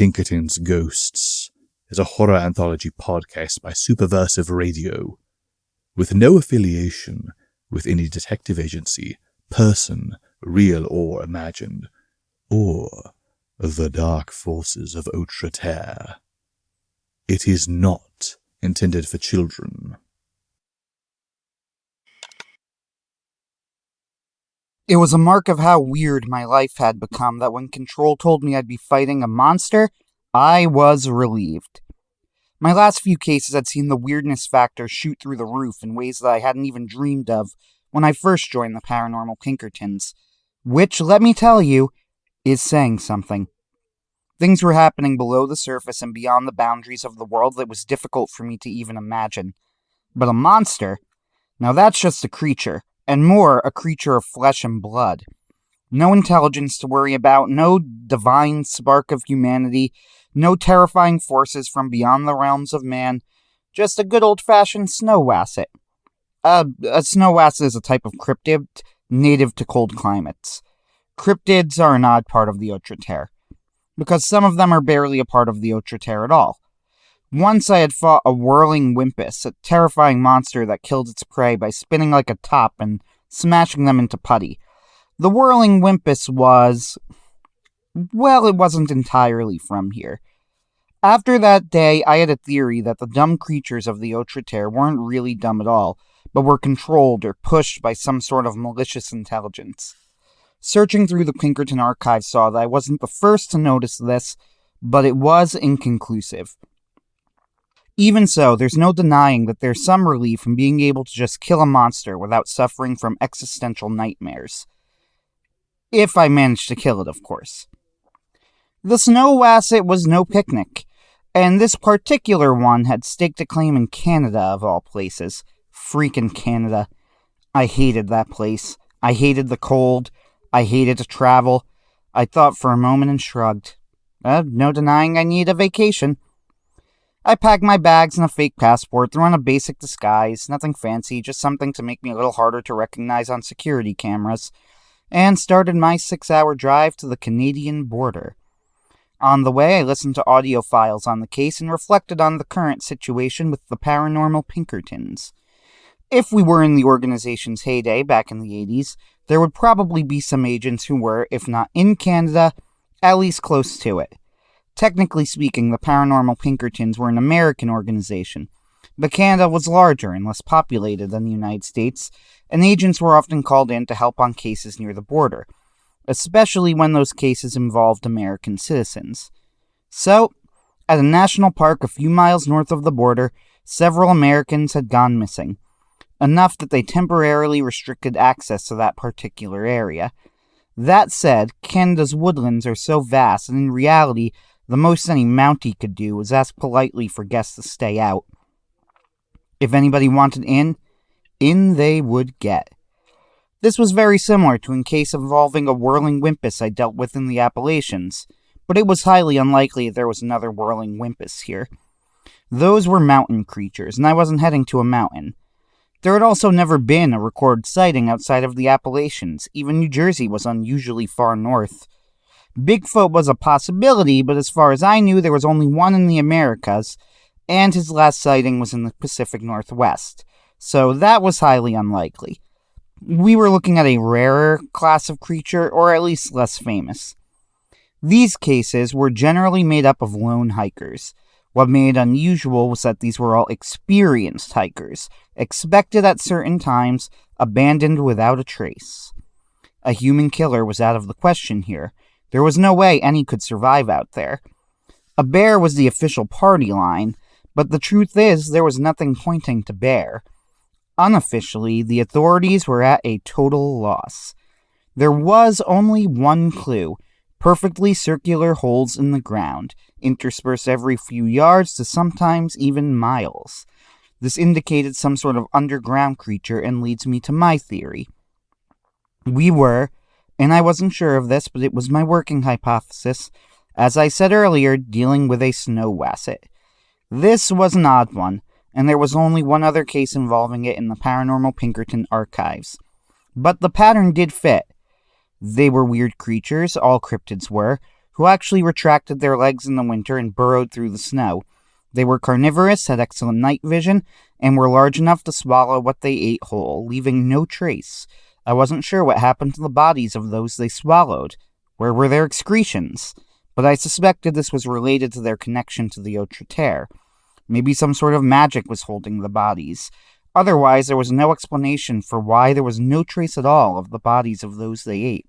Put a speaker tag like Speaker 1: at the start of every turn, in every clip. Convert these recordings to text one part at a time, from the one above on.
Speaker 1: Pinkertons Ghosts is a horror anthology podcast by Superversive Radio, with no affiliation with any detective agency, person, real or imagined, or the dark forces of Outre Terre. It is not intended for children.
Speaker 2: It was a mark of how weird my life had become that when Control told me I'd be fighting a monster, I was relieved. My last few cases had seen the weirdness factor shoot through the roof in ways that I hadn't even dreamed of when I first joined the Paranormal Pinkertons, which, let me tell you, is saying something. Things were happening below the surface and beyond the boundaries of the world that was difficult for me to even imagine. But a monster? Now that's just a creature. And more, a creature of flesh and blood. No intelligence to worry about, no divine spark of humanity, no terrifying forces from beyond the realms of man, just a good old-fashioned snow wasset. A snow wasset is a type of cryptid native to cold climates. Cryptids are an odd part of the Outre Terre, because some of them are barely a part of the Outre Terre at all. Once I had fought a whirling wimpus, a terrifying monster that killed its prey by spinning like a top and smashing them into putty. The whirling wimpus was... well, it wasn't entirely from here. After that day, I had a theory that the dumb creatures of the Outre Terre weren't really dumb at all, but were controlled or pushed by some sort of malicious intelligence. Searching through the Pinkerton archives saw that I wasn't the first to notice this, but it was inconclusive. Even so, there's no denying that there's some relief from being able to just kill a monster without suffering from existential nightmares. If I managed to kill it, of course. The snow wasset was no picnic, and this particular one had staked a claim in Canada, of all places. Freaking Canada. I hated that place. I hated the cold. I hated to travel. I thought for a moment and shrugged. No denying I need a vacation. I packed my bags and a fake passport, threw on a basic disguise, nothing fancy, just something to make me a little harder to recognize on security cameras, and started my 6-hour drive to the Canadian border. On the way, I listened to audio files on the case and reflected on the current situation with the Paranormal Pinkertons. If we were in the organization's heyday back in the 80s, there would probably be some agents who were, if not in Canada, at least close to it. Technically speaking, the Paranormal Pinkertons were an American organization, but Canada was larger and less populated than the United States, and agents were often called in to help on cases near the border, especially when those cases involved American citizens. So, at a national park a few miles north of the border, several Americans had gone missing, enough that they temporarily restricted access to that particular area. That said, Canada's woodlands are so vast, and in reality, the most any Mountie could do was ask politely for guests to stay out. If anybody wanted in they would get. This was very similar to a case involving a whirling wimpus I dealt with in the Appalachians, but it was highly unlikely there was another whirling wimpus here. Those were mountain creatures, and I wasn't heading to a mountain. There had also never been a recorded sighting outside of the Appalachians. Even New Jersey was unusually far north. Bigfoot was a possibility, but as far as I knew, there was only one in the Americas, and his last sighting was in the Pacific Northwest, so that was highly unlikely. We were looking at a rarer class of creature, or at least less famous. These cases were generally made up of lone hikers. What made it unusual was that these were all experienced hikers, expected at certain times, abandoned without a trace. A human killer was out of the question here. There was no way any could survive out there. A bear was the official party line, but the truth is there was nothing pointing to bear. Unofficially, the authorities were at a total loss. There was only one clue: perfectly circular holes in the ground, interspersed every few yards to sometimes even miles. This indicated some sort of underground creature and leads me to my theory. We were, and I wasn't sure of this, but it was my working hypothesis, as I said earlier, dealing with a snow wasset. This was an odd one, and there was only one other case involving it in the Paranormal Pinkerton archives. But the pattern did fit. They were weird creatures, all cryptids were, who who actually retracted their legs in the winter and burrowed through the snow. They were carnivorous, had excellent night vision, and were large enough to swallow what they ate whole, leaving no trace. I wasn't sure what happened to the bodies of those they swallowed. Where were their excretions? But I suspected this was related to their connection to the Autre Terre. Maybe some sort of magic was holding the bodies. Otherwise, there was no explanation for why there was no trace at all of the bodies of those they ate.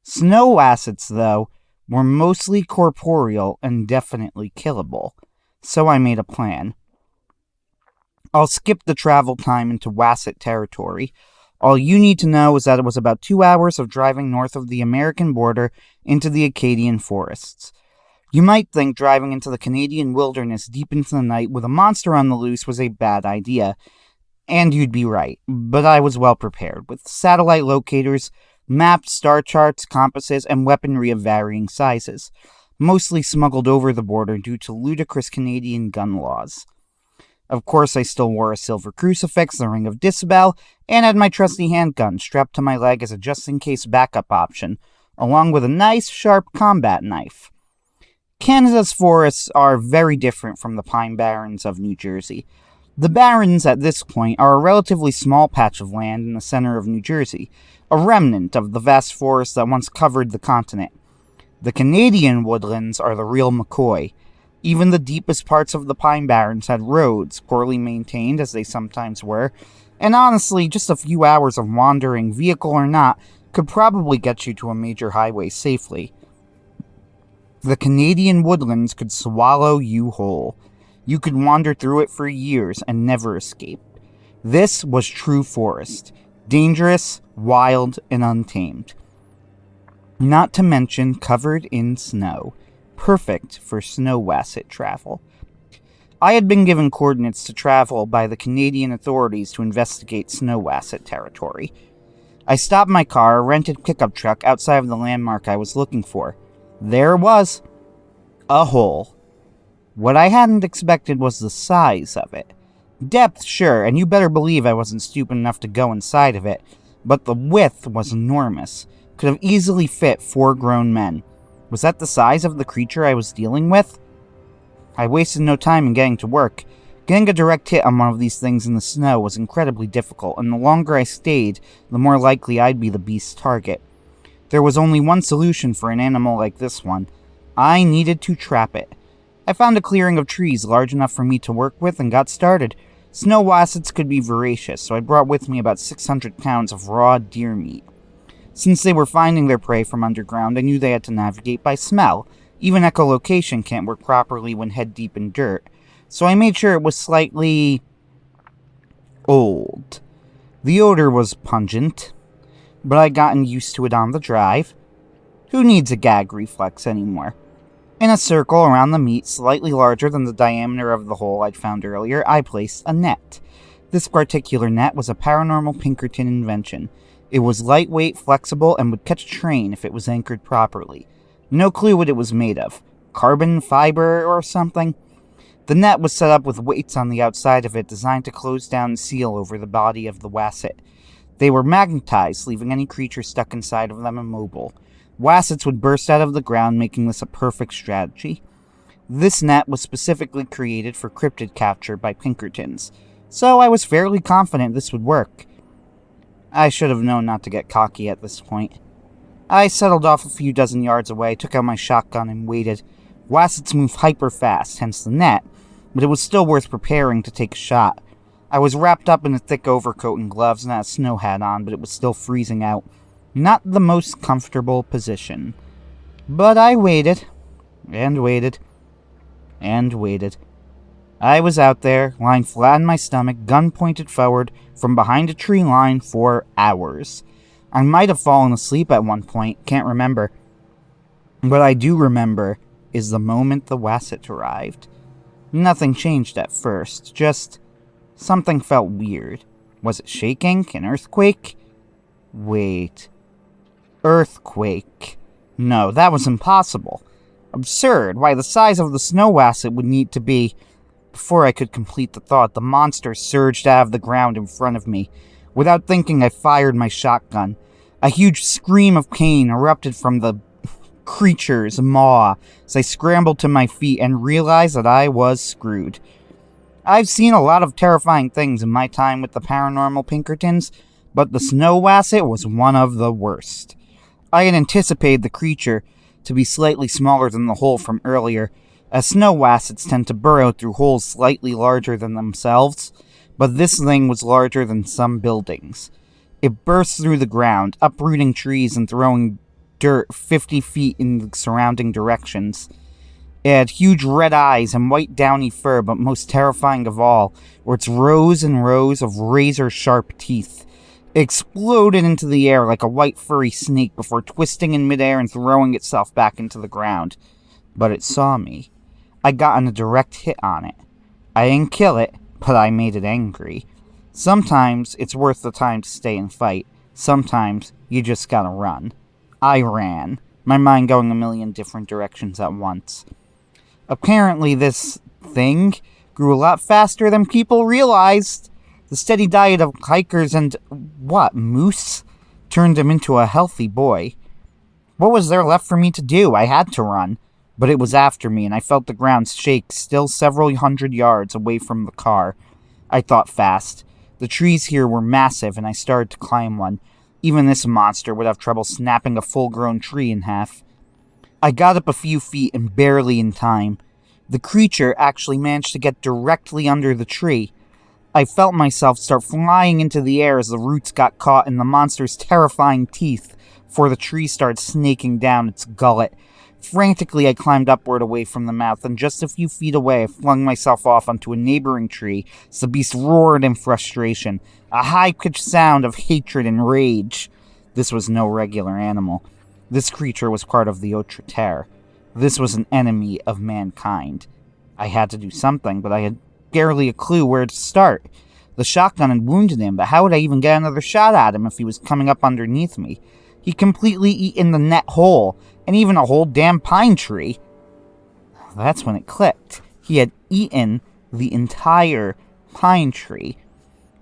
Speaker 2: Snow wassets, though, were mostly corporeal and definitely killable. So I made a plan. I'll skip the travel time into Wasset territory. All you need to know is that it was about 2 hours of driving north of the American border into the Acadian forests. You might think driving into the Canadian wilderness deep into the night with a monster on the loose was a bad idea, and you'd be right, but I was well prepared, with satellite locators, maps, star charts, compasses, and weaponry of varying sizes, mostly smuggled over the border due to ludicrous Canadian gun laws. Of course, I still wore a silver crucifix, the Ring of Disabel, and had my trusty handgun strapped to my leg as a just-in-case backup option, along with a nice, sharp combat knife. Canada's forests are very different from the Pine Barrens of New Jersey. The Barrens, at this point, are a relatively small patch of land in the center of New Jersey, a remnant of the vast forest that once covered the continent. The Canadian woodlands are the real McCoy. Even the deepest parts of the Pine Barrens had roads, poorly maintained as they sometimes were, and honestly, just a few hours of wandering, vehicle or not, could probably get you to a major highway safely. The Canadian woodlands could swallow you whole. You could wander through it for years and never escape. This was true forest. Dangerous, wild, and untamed. Not to mention covered in snow. Perfect for snow wasset travel. I had been given coordinates to travel by the Canadian authorities to investigate snow wasset territory. I stopped my car, a rented pickup truck, outside of the landmark I was looking for. There it was. A hole. What I hadn't expected was the size of it. Depth, sure, and you better believe I wasn't stupid enough to go inside of it, but the width was enormous. Could have easily fit 4 grown men. Was that the size of the creature I was dealing with? I wasted no time in getting to work. Getting a direct hit on one of these things in the snow was incredibly difficult, and the longer I stayed, the more likely I'd be the beast's target. There was only one solution for an animal like this one. I needed to trap it. I found a clearing of trees large enough for me to work with and got started. Snow wassets could be voracious, so I brought with me about 600 pounds of raw deer meat. Since they were finding their prey from underground, I knew they had to navigate by smell. Even echolocation can't work properly when head deep in dirt, so I made sure it was slightly old. The odor was pungent, but I'd gotten used to it on the drive. Who needs a gag reflex anymore? In a circle around the meat, slightly larger than the diameter of the hole I'd found earlier, I placed a net. This particular net was a Paranormal Pinkerton invention. It was lightweight, flexible, and would catch a train if it was anchored properly. No clue what it was made of. Carbon fiber or something? The net was set up with weights on the outside of it designed to close down and seal over the body of the wasset. They were magnetized, leaving any creature stuck inside of them immobile. Wassets would burst out of the ground, making this a perfect strategy. This net was specifically created for cryptid capture by Pinkertons, so I was fairly confident this would work. I should have known not to get cocky at this point. I settled off a few dozen yards away, took out my shotgun, and waited. Wassets move hyper fast, hence the net, but it was still worth preparing to take a shot. I was wrapped up in a thick overcoat and gloves and had a snow hat on, but it was still freezing out. Not the most comfortable position. But I waited, and waited, and waited. I was out there, lying flat on my stomach, gun pointed forward, from behind a tree line for hours. I might have fallen asleep at one point, can't remember. What I do remember is the moment the Wasset arrived. Nothing changed at first, just something felt weird. Was it shaking? An earthquake? Wait. Earthquake. No, that was impossible. Absurd. Why, the size of the snow Wasset would need to be... Before I could complete the thought, the monster surged out of the ground in front of me. Without thinking, I fired my shotgun. A huge scream of pain erupted from the creature's maw as I scrambled to my feet and realized that I was screwed. I've seen a lot of terrifying things in my time with the Paranormal Pinkertons, but the snow wasset was one of the worst. I had anticipated the creature to be slightly smaller than the hole from earlier, as snow wassets tend to burrow through holes slightly larger than themselves, but this thing was larger than some buildings. It burst through the ground, uprooting trees and throwing dirt 50 feet in the surrounding directions. It had huge red eyes and white downy fur, but most terrifying of all were its rows and rows of razor-sharp teeth. It exploded into the air like a white furry snake before twisting in midair and throwing itself back into the ground. But it saw me. I got a direct hit on it. I didn't kill it, but I made it angry. Sometimes it's worth the time to stay and fight. Sometimes you just gotta run. I ran, my mind going a million different directions at once. Apparently this thing grew a lot faster than people realized. The steady diet of hikers and, moose? Turned him into a healthy boy. What was there left for me to do? I had to run. But it was after me, and I felt the ground shake still several hundred yards away from the car. I thought fast. The trees here were massive, and I started to climb one. Even this monster would have trouble snapping a full-grown tree in half. I got up a few feet and barely in time. The creature actually managed to get directly under the tree. I felt myself start flying into the air as the roots got caught in the monster's terrifying teeth before the tree started snaking down its gullet. Frantically, I climbed upward away from the mouth, and just a few feet away, I flung myself off onto a neighboring tree as the beast roared in frustration, a high-pitched sound of hatred and rage. This was no regular animal. This creature was part of the Autre Terre. This was an enemy of mankind. I had to do something, but I had barely a clue where to start. The shotgun had wounded him, but how would I even get another shot at him if he was coming up underneath me? He'd completely eaten the net whole, and even a whole damn pine tree. That's when it clicked. He had eaten the entire pine tree.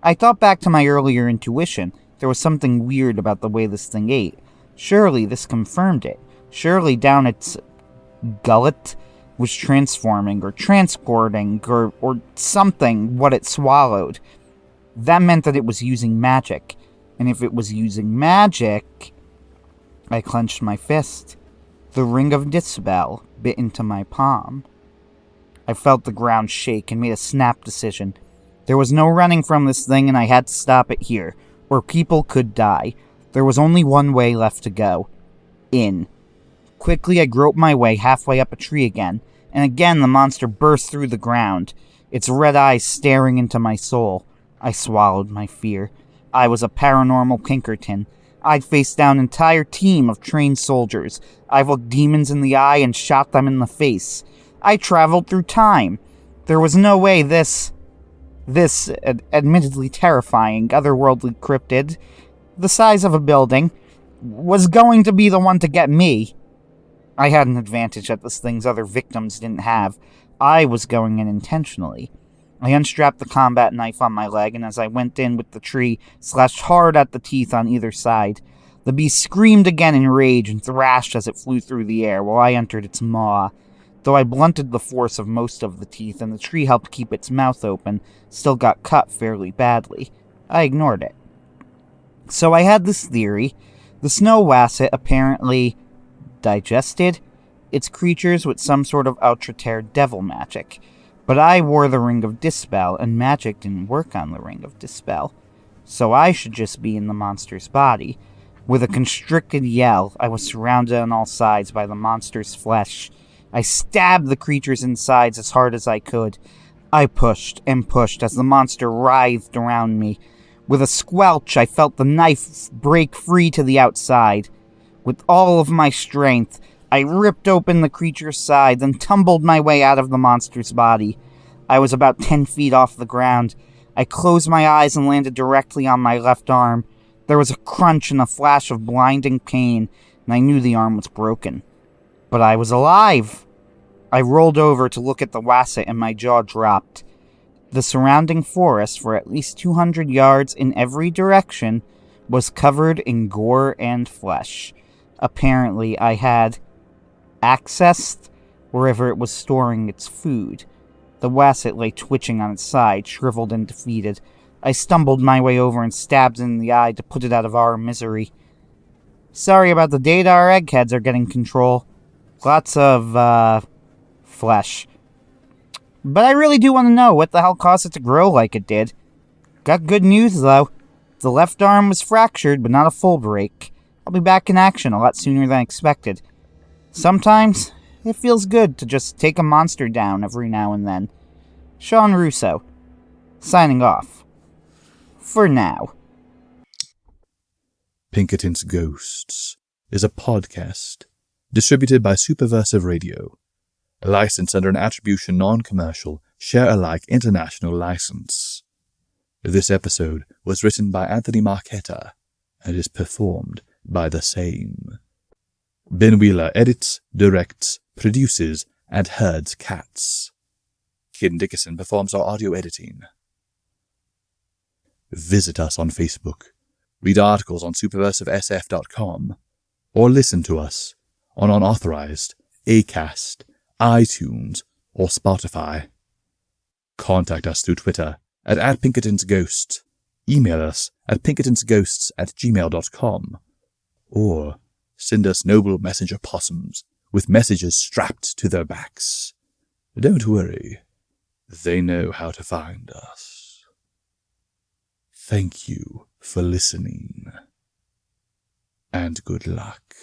Speaker 2: I thought back to my earlier intuition. There was something weird about the way this thing ate. Surely this confirmed it. Surely down its gullet was transforming or transporting or something what it swallowed. That meant that it was using magic. And if it was using magic... I clenched my fist. The ring of dispel bit into my palm. I felt the ground shake and made a snap decision. There was no running from this thing, and I had to stop it here, or people could die. There was only one way left to go. In. Quickly, I groped my way halfway up a tree again, and again the monster burst through the ground, its red eyes staring into my soul. I swallowed my fear. I was a paranormal Pinkerton. I'd faced down an entire team of trained soldiers. I've looked demons in the eye and shot them in the face. I traveled through time. There was no way this admittedly terrifying, otherworldly cryptid, the size of a building, was going to be the one to get me. I had an advantage that this thing's other victims didn't have. I was going in intentionally. I unstrapped the combat knife on my leg, and as I went in with the tree, slashed hard at the teeth on either side. The beast screamed again in rage and thrashed as it flew through the air, while I entered its maw. Though I blunted the force of most of the teeth, and the tree helped keep its mouth open, still got cut fairly badly. I ignored it. So I had this theory. The snow wasset apparently digested its creatures with some sort of Autre Terre devil magic. But I wore the Ring of Dispel, and magic didn't work on the Ring of Dispel. So I should just be in the monster's body. With a constricted yell, I was surrounded on all sides by the monster's flesh. I stabbed the creature's insides as hard as I could. I pushed and pushed as the monster writhed around me. With a squelch, I felt the knife break free to the outside. With all of my strength, I ripped open the creature's side, then tumbled my way out of the monster's body. I was about 10 feet off the ground. I closed my eyes and landed directly on my left arm. There was a crunch and a flash of blinding pain, and I knew the arm was broken. But I was alive! I rolled over to look at the Wasset, and my jaw dropped. The surrounding forest, for at least 200 yards in every direction, was covered in gore and flesh. Apparently, I had accessed wherever it was storing its food. The Wasset lay twitching on its side, shriveled and defeated. I stumbled my way over and stabbed it in the eye to put it out of our misery. Sorry about the data our eggheads are getting control. Lots of, flesh. But I really do want to know what the hell caused it to grow like it did. Got good news, though. The left arm was fractured, but not a full break. I'll be back in action a lot sooner than expected. Sometimes, it feels good to just take a monster down every now and then. Sean Russo. Signing off. For now.
Speaker 1: Pinkerton's Ghosts is a podcast distributed by Superversive Radio, licensed under an attribution non-commercial, share-alike international license. This episode was written by Anthony Marchetta and is performed by the same. Ben Wheeler edits, directs, produces, and herds cats. Kid Dickerson performs our audio editing. Visit us on Facebook, read articles on superversivesf.com, or listen to us on unauthorized Acast, iTunes, or Spotify. Contact us through Twitter at @PinkertonsGhosts, email us at pinkertonsghosts@gmail.com, or send us noble messenger possums with messages strapped to their backs. Don't worry, they know how to find us. Thank you for listening, and good luck.